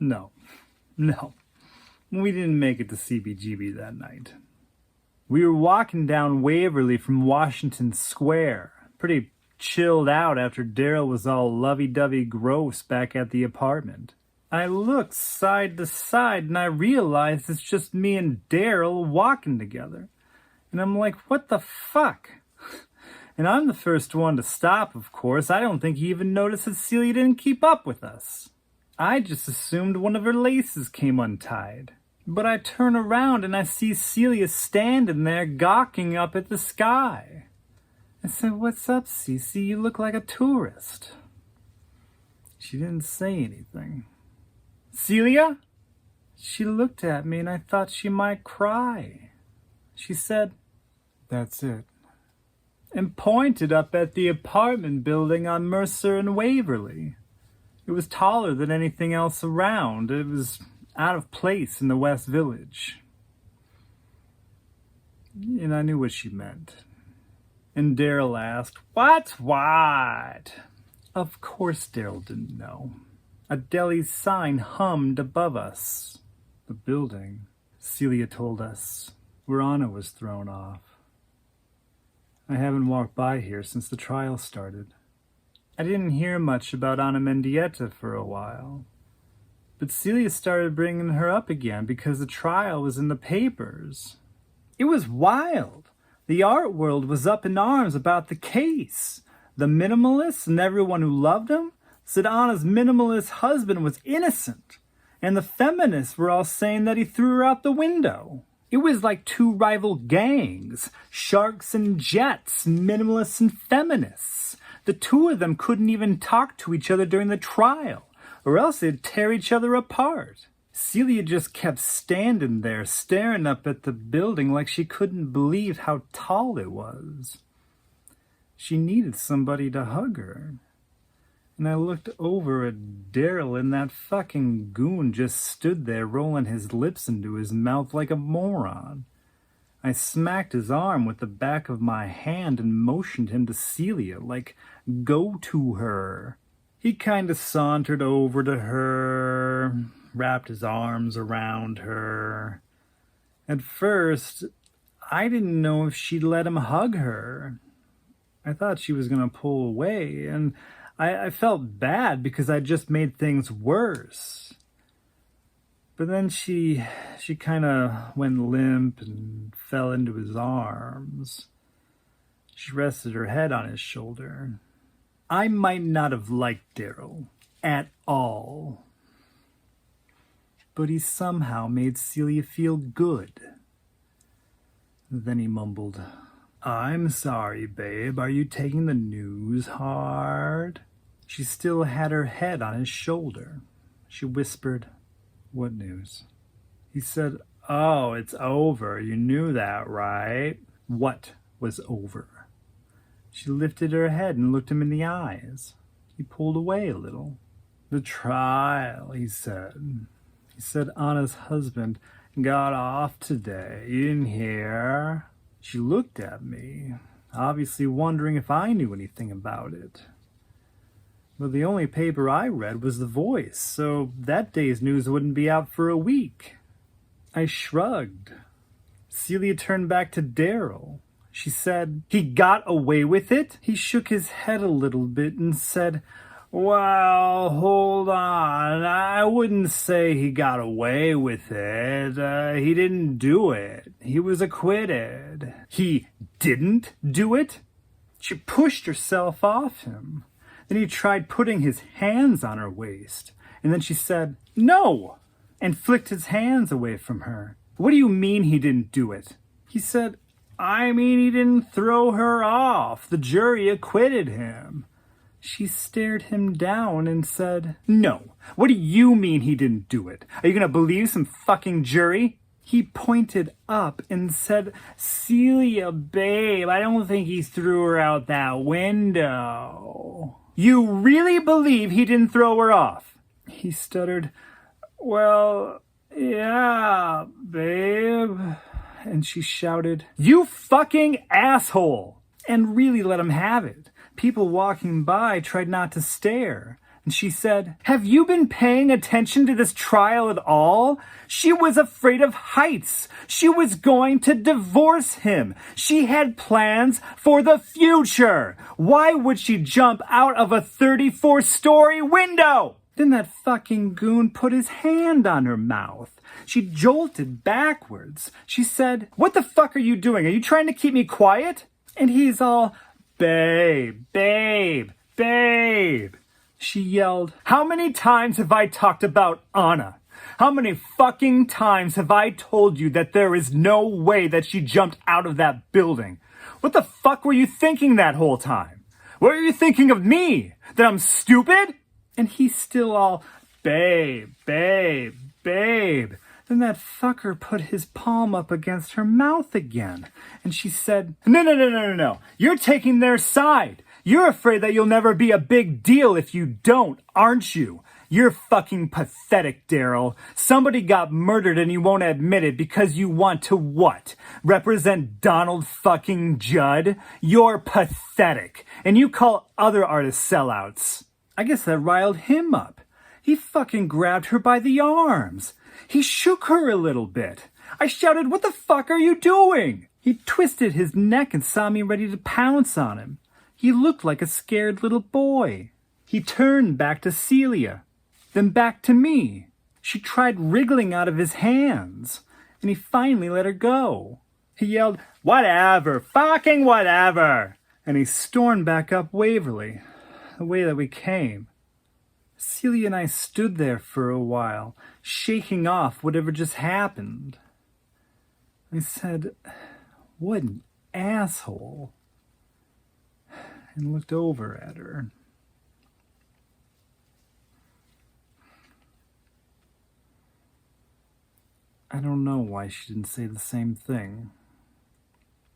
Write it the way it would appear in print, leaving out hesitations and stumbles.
No. We didn't make it to CBGB that night. We were walking down Waverly from Washington Square, pretty chilled out after Daryl was all lovey-dovey gross back at the apartment. I looked side to side and I realized it's just me and Daryl walking together. And I'm like, what the fuck? And I'm the first one to stop, of course. I don't think he even noticed that Celia didn't keep up with us. I just assumed one of her laces came untied. But I turn around and I see Celia standing there gawking up at the sky. I said, what's up, Cece? You look like a tourist. She didn't say anything. Celia? She looked at me and I thought she might cry. She said, that's it. And pointed up at the apartment building on Mercer and Waverly. It was taller than anything else around. It was out of place in the West Village. And I knew what she meant. And Daryl asked, what? Of course Daryl didn't know. A deli's sign hummed above us. The building, Celia told us, where Anna was thrown off. I haven't walked by here since the trial started. I didn't hear much about Anna Mendieta for a while. But Celia started bringing her up again because the trial was in the papers. It was wild. The art world was up in arms about the case. The minimalists and everyone who loved him said Anna's minimalist husband was innocent. And the feminists were all saying that he threw her out the window. It was like two rival gangs, sharks and jets, minimalists and feminists. The two of them couldn't even talk to each other during the trial, or else they'd tear each other apart. Celia just kept standing there, staring up at the building like she couldn't believe how tall it was. She needed somebody to hug her. And I looked over at Daryl, and that fucking goon just stood there rolling his lips into his mouth like a moron. I smacked his arm with the back of my hand and motioned him to Celia, like, go to her. He kind of sauntered over to her, wrapped his arms around her. At first, I didn't know if she'd let him hug her. I thought she was going to pull away, and I felt bad because I just made things worse. But then she kind of went limp and fell into his arms. She rested her head on his shoulder. I might not have liked Daryl at all, but he somehow made Celia feel good. Then he mumbled, I'm sorry, babe. Are you taking the news hard? She still had her head on his shoulder. She whispered, what news? He said, oh, it's over. You knew that, right? What was over? She lifted her head and looked him in the eyes. He pulled away a little. The trial, he said. He said Anna's husband got off today. You didn't hear? She looked at me, obviously wondering if I knew anything about it. But the only paper I read was The Voice, so that day's news wouldn't be out for a week. I shrugged. Celia turned back to Daryl. She said, he got away with it? He shook his head a little bit and said, well, hold on. I wouldn't say he got away with it. He didn't do it. He was acquitted. He didn't do it? She pushed herself off him. Then he tried putting his hands on her waist. And then she said, no, and flicked his hands away from her. What do you mean he didn't do it? He said, I mean he didn't throw her off. The jury acquitted him. She stared him down and said, no, what do you mean he didn't do it? Are you going to believe some fucking jury? He pointed up and said, Celia, babe, I don't think he threw her out that window. You really believe he didn't throw her off? He stuttered, well, yeah, babe. And she shouted, you fucking asshole! And really let him have it. People walking by tried not to stare. And she said, "Have you been paying attention to this trial at all? She was afraid of heights. She was going to divorce him. She had plans for the future. Why would she jump out of a 34-story window?" Then that fucking goon put his hand on her mouth. She jolted backwards. She said, "What the fuck are you doing? Are you trying to keep me quiet?" And he's all, "Babe, babe, babe." She yelled, "How many times have I talked about Anna? How many fucking times have I told you that there is no way that she jumped out of that building? What the fuck were you thinking that whole time? What were you thinking of me? That I'm stupid?" And he's still all, "Babe, babe, babe." Then that fucker put his palm up against her mouth again. And she said, No. You're taking their side. You're afraid that you'll never be a big deal if you don't, aren't you? You're fucking pathetic, Daryl. Somebody got murdered and you won't admit it because you want to what? Represent Donald fucking Judd? You're pathetic. And you call other artists sellouts. I guess that riled him up. He fucking grabbed her by the arms. He shook her a little bit. I shouted, "What the fuck are you doing?" He twisted his neck and saw me ready to pounce on him. He looked like a scared little boy. He turned back to Celia, then back to me. She tried wriggling out of his hands, and he finally let her go. He yelled, "Whatever, fucking whatever!" And he stormed back up Waverly, the way that we came. Celia and I stood there for a while, shaking off whatever just happened. I said, "What an asshole," and looked over at her. I don't know why she didn't say the same thing.